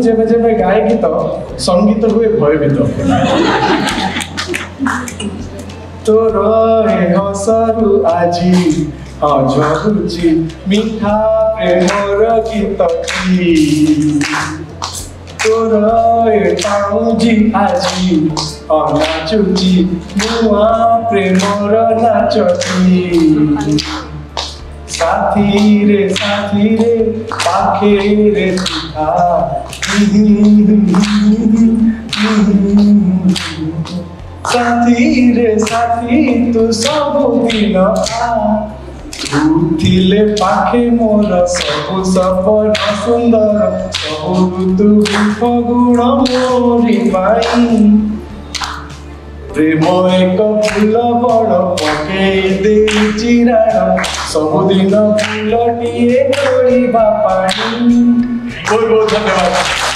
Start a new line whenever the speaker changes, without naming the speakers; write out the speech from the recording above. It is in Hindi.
जेबे जेबे गाए गीत संगीत हुए भयभीत तोर ए हसरु आजी झरुची मिठा प्रेमर गीत तोर ए पाउजी आजी नाचुची नुआ प्रेमर नाचती साथी रे पाखे रे सीधा साथी तू सब दिन उठिले पाखे मोर सबु सपन सुंदर सबु ऋतु फगुण मोरी पाई प्रेम एक फूल बड़ पके दे चिराण सबुदिन फूलटिए तोड़वा पानी। बहुत बहुत धन्यवाद।